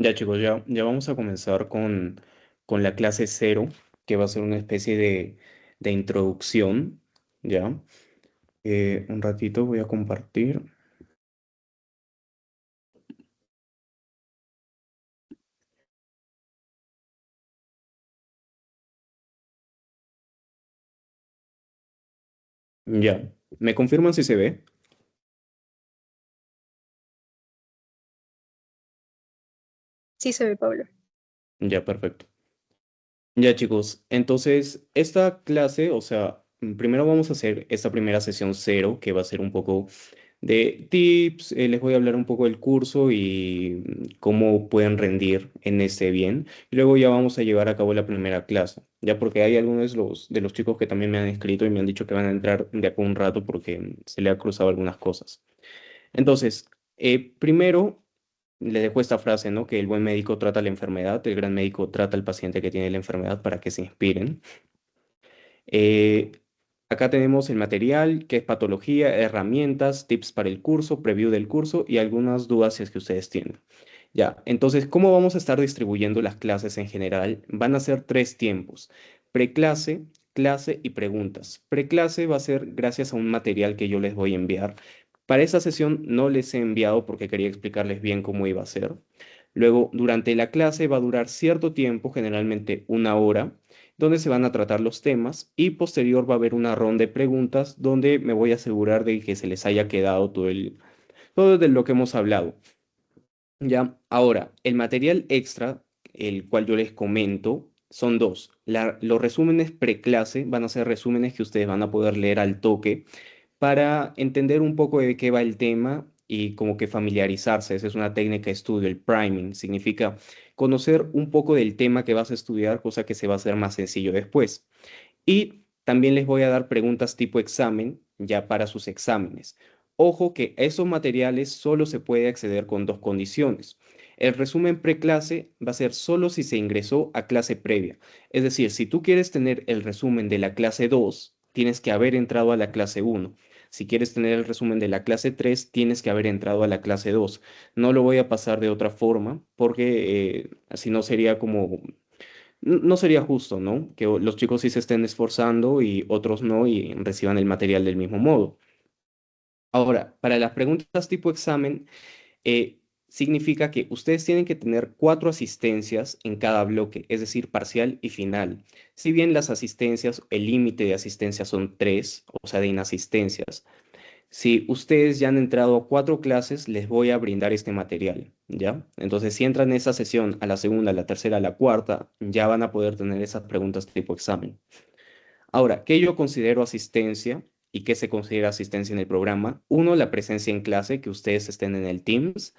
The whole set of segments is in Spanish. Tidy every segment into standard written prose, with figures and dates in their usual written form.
Ya chicos, ya vamos a comenzar con la clase cero, que va a ser una especie de introducción, ¿ya? Un ratito voy a compartir. Ya, ¿me confirman si se ve? Sí se ve, Pablo. Ya, perfecto. Ya chicos, entonces esta clase, o sea, primero vamos a hacer esta primera sesión cero, que va a ser un poco de tips, les voy a hablar un poco del curso y cómo pueden rendir en este bien. Y luego ya vamos a llevar a cabo la primera clase, ya porque hay algunos de los chicos que también me han escrito y me han dicho que van a entrar de acá un rato porque se le ha cruzado algunas cosas. Entonces, primero le dejo esta frase, ¿no? Que el buen médico trata la enfermedad, el gran médico trata al paciente que tiene la enfermedad para que se inspiren. Eh, Acá tenemos el material, que es patología, herramientas, tips para el curso, preview del curso y algunas dudas si es que ustedes tienen. Ya, entonces, ¿cómo vamos a estar distribuyendo las clases en general? Van a ser tres tiempos: preclase, clase y preguntas. Preclase va a ser gracias a un material que yo les voy a enviar. Para esta sesión no les he enviado porque quería explicarles bien cómo iba a ser. Luego, durante la clase va a durar cierto tiempo, generalmente una hora, donde se van a tratar los temas y posterior va a haber una ronda de preguntas donde me voy a asegurar de que se les haya quedado todo de lo que hemos hablado. Ya, ahora, el material extra, el cual yo les comento, son dos. Los resúmenes preclase van a ser resúmenes que ustedes van a poder leer al toque para entender un poco de qué va el tema y como que familiarizarse. Esa es una técnica de estudio, el priming. Significa conocer un poco del tema que vas a estudiar, cosa que se va a hacer más sencillo después. Y también les voy a dar preguntas tipo examen ya para sus exámenes. Ojo que a esos materiales solo se puede acceder con dos condiciones. El resumen preclase va a ser solo si se ingresó a clase previa. Es decir, si tú quieres tener el resumen de la clase 2, tienes que haber entrado a la clase 1. Si quieres tener el resumen de la clase 3, tienes que haber entrado a la clase 2. No lo voy a pasar de otra forma porque así no sería como no sería justo, ¿no? Que los chicos sí se estén esforzando y otros no y reciban el material del mismo modo. Ahora, para las preguntas tipo examen, significa que ustedes tienen que tener cuatro asistencias en cada bloque, es decir, parcial y final. Si bien las asistencias, el límite de asistencia son tres, o sea, de inasistencias, si ustedes ya han entrado a cuatro clases, les voy a brindar este material, ¿ya? Entonces, si entran en esa sesión a la segunda, a la tercera, a la cuarta, ya van a poder tener esas preguntas tipo examen. Ahora, ¿qué yo considero asistencia y qué se considera asistencia en el programa? Uno, la presencia en clase, que ustedes estén en el Teams,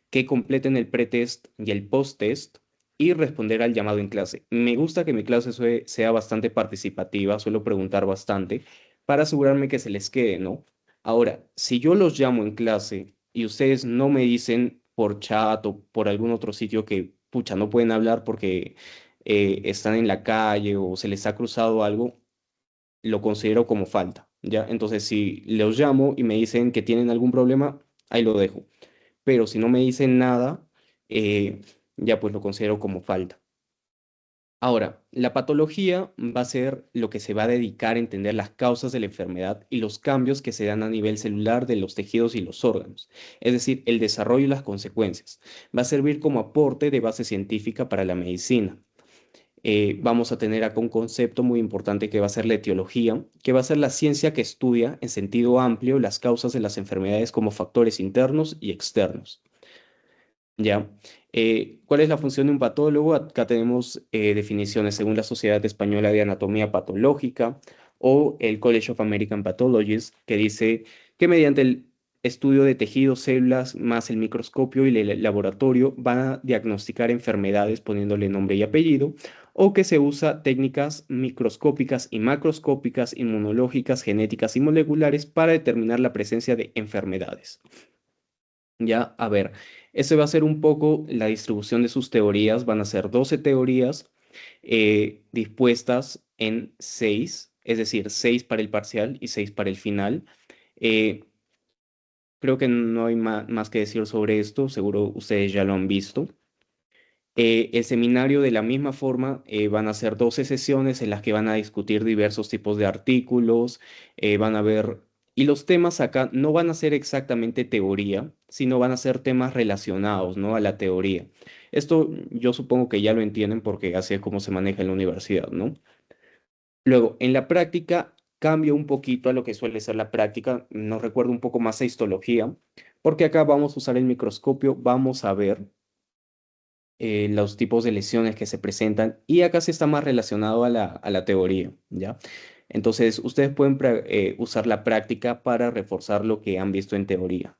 que completen el pretest y el post-test y responder al llamado en clase. Me gusta que mi clase sea bastante participativa, suelo preguntar bastante para asegurarme que se les quede, ¿no? Ahora, si yo los llamo en clase y ustedes no me dicen por chat o por algún otro sitio que, pucha, no pueden hablar porque están en la calle o se les ha cruzado algo, lo considero como falta, ¿ya? Entonces, si los llamo y me dicen que tienen algún problema, ahí lo dejo. Pero si no me dicen nada, eh, ya pues lo considero como falta. Ahora, la patología va a ser lo que se va a dedicar a entender las causas de la enfermedad y los cambios que se dan a nivel celular de los tejidos y los órganos, es decir, el desarrollo y las consecuencias. Va a servir como aporte de base científica para la medicina. Vamos a tener acá un concepto muy importante que va a ser la etiología, que va a ser la ciencia que estudia en sentido amplio las causas de las enfermedades como factores internos y externos. ¿Ya? ¿Cuál es la función de un patólogo? Acá tenemos definiciones según la Sociedad Española de Anatomía Patológica o el College of American Pathologists, que dice que mediante el estudio de tejidos, células, más el microscopio y el laboratorio van a diagnosticar enfermedades poniéndole nombre y apellido, o que se usa técnicas microscópicas y macroscópicas, inmunológicas, genéticas y moleculares para determinar la presencia de enfermedades. Ya, a ver, ese va a ser un poco la distribución de sus teorías. Van a ser 12 teorías dispuestas en 6, es decir, 6 para el parcial y 6 para el final. Eh, Creo que no hay más que decir sobre esto, seguro ustedes ya lo han visto. El seminario de la misma forma van a ser 12 sesiones en las que van a discutir diversos tipos de artículos, van a ver, y los temas acá no van a ser exactamente teoría, sino van a ser temas relacionados, ¿no? A la teoría. Esto yo supongo que ya lo entienden porque así es como se maneja en la universidad, ¿no? Luego, en la práctica cambia un poquito a lo que suele ser la práctica, nos recuerda un poco más a histología, porque acá vamos a usar el microscopio, vamos a ver los tipos de lesiones que se presentan y acá sí está más relacionado a la teoría, ¿ya? Entonces, ustedes pueden usar la práctica para reforzar lo que han visto en teoría.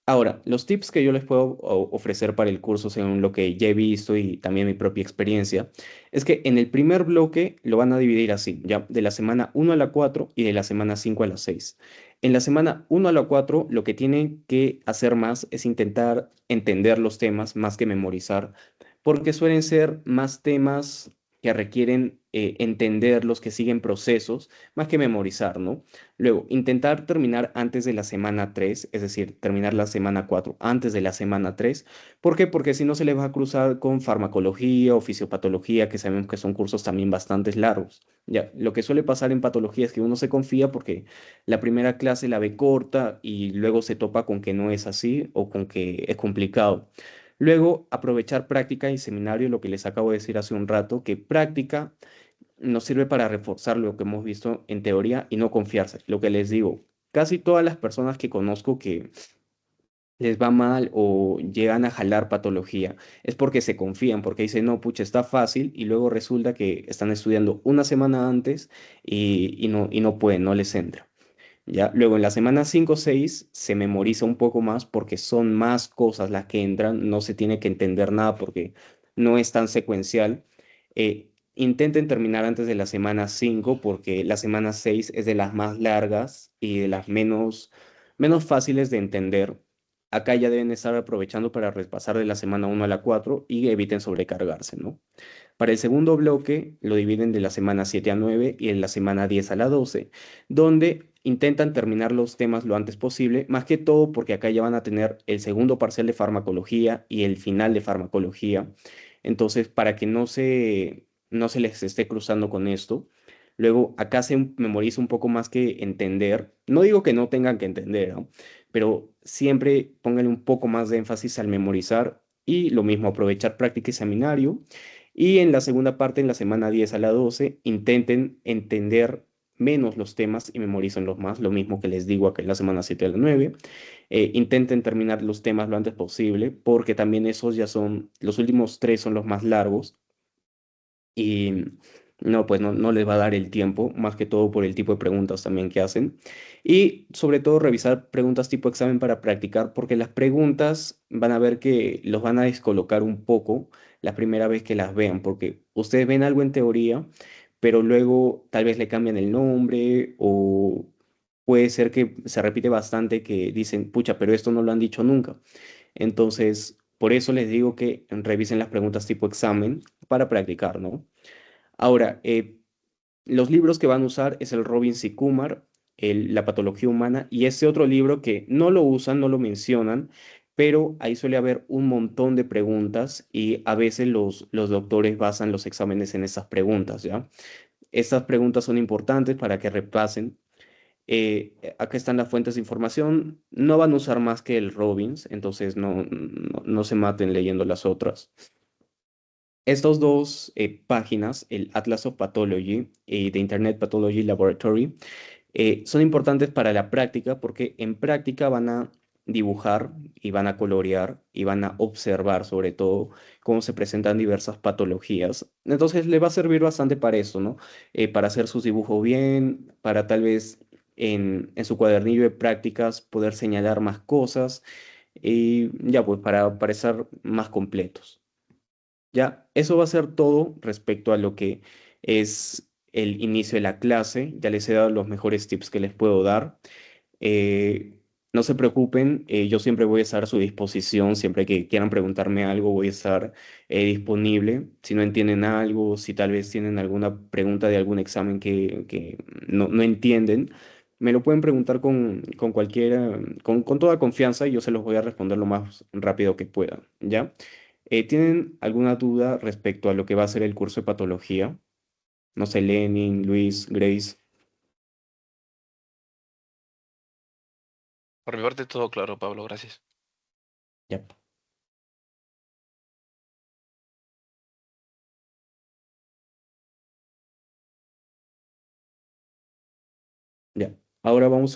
Ahora, los tips que yo les puedo ofrecer para el curso, según lo que ya he visto y también mi propia experiencia, es que en el primer bloque lo van a dividir así, ya, de la semana 1 a la 4 y de la semana 5 a la 6. En la semana 1 a la 4, lo que tienen que hacer más es intentar entender los temas más que memorizar, porque suelen ser más temas que requieren entenderlos, que siguen procesos, más que memorizar, ¿no? Luego, intentar terminar antes de la semana 3, es decir, terminar la semana 4 antes de la semana 3. ¿Por qué? Porque si no se les va a cruzar con farmacología o fisiopatología, que sabemos que son cursos también bastante largos. Ya, lo que suele pasar en patología es que uno se confía porque la primera clase la ve corta y luego se topa con que no es así o con que es complicado. Luego, aprovechar práctica y seminario, lo que les acabo de decir hace un rato, que práctica nos sirve para reforzar lo que hemos visto en teoría y no confiarse. Lo que les digo, casi todas las personas que conozco que les va mal o llegan a jalar patología es porque se confían, porque dicen, no, pucha, está fácil y luego resulta que están estudiando una semana antes y no pueden, no les entra. ¿Ya? Luego en la semana 5 o 6 se memoriza un poco más porque son más cosas las que entran, no se tiene que entender nada porque no es tan secuencial. Intenten terminar antes de la semana 5 porque la semana 6 es de las más largas y de las menos fáciles de entender. Acá ya deben estar aprovechando para repasar de la semana 1 a la 4 y eviten sobrecargarse, ¿no? Para el segundo bloque lo dividen de la semana 7 a 9 y en la semana 10 a la 12, donde intentan terminar los temas lo antes posible, más que todo porque acá ya van a tener el segundo parcial de farmacología y el final de farmacología. Entonces, para que no se les esté cruzando con esto, luego acá se memoriza un poco más que entender. No digo que no tengan que entender, ¿no? Pero siempre pónganle un poco más de énfasis al memorizar y lo mismo, aprovechar práctica y seminario y en la segunda parte, en la semana 10 a la 12 intenten entender menos los temas y memorícenlos más, lo mismo que les digo acá en la semana 7 a la 9. Intenten terminar los temas lo antes posible, porque también esos ya son, los últimos tres son los más largos y no, pues no les va a dar el tiempo, más que todo por el tipo de preguntas también que hacen. Y sobre todo revisar preguntas tipo examen para practicar, porque las preguntas van a ver que los van a descolocar un poco la primera vez que las vean, porque ustedes ven algo en teoría, pero luego tal vez le cambian el nombre o puede ser que se repite bastante que dicen, pucha, pero esto no lo han dicho nunca. Entonces, por eso les digo que revisen las preguntas tipo examen para practicar, ¿no? Ahora, los libros que van a usar es el Robbins y Kumar, La patología humana, y ese otro libro que no lo usan, no lo mencionan, pero ahí suele haber un montón de preguntas y a veces los doctores basan los exámenes en esas preguntas, ¿ya? Estas preguntas son importantes para que repasen. Acá están las fuentes de información. No van a usar más que el Robbins, entonces no se maten leyendo las otras. Estas dos páginas, el Atlas of Pathology y The Internet Pathology Laboratory, son importantes para la práctica porque en práctica van a dibujar y van a colorear y van a observar sobre todo cómo se presentan diversas patologías. Entonces le va a servir bastante para eso, ¿no? Para hacer sus dibujos bien, para tal vez en su cuadernillo de prácticas poder señalar más cosas y ya pues para estar más completos. Ya, eso va a ser todo respecto a lo que es el inicio de la clase. Ya les he dado los mejores tips que les puedo dar. No se preocupen, yo siempre voy a estar a su disposición. Siempre que quieran preguntarme algo, voy a estar disponible. Si no entienden algo, si tal vez tienen alguna pregunta de algún examen que no entienden, me lo pueden preguntar con cualquiera, con toda confianza y yo se los voy a responder lo más rápido que pueda. ¿Ya? ¿Tienen alguna duda respecto a lo que va a ser el curso de patología? No sé, Lenin, Luis, Grace. Por mi parte, todo claro, Pablo, gracias. Ya, ya. Ahora vamos a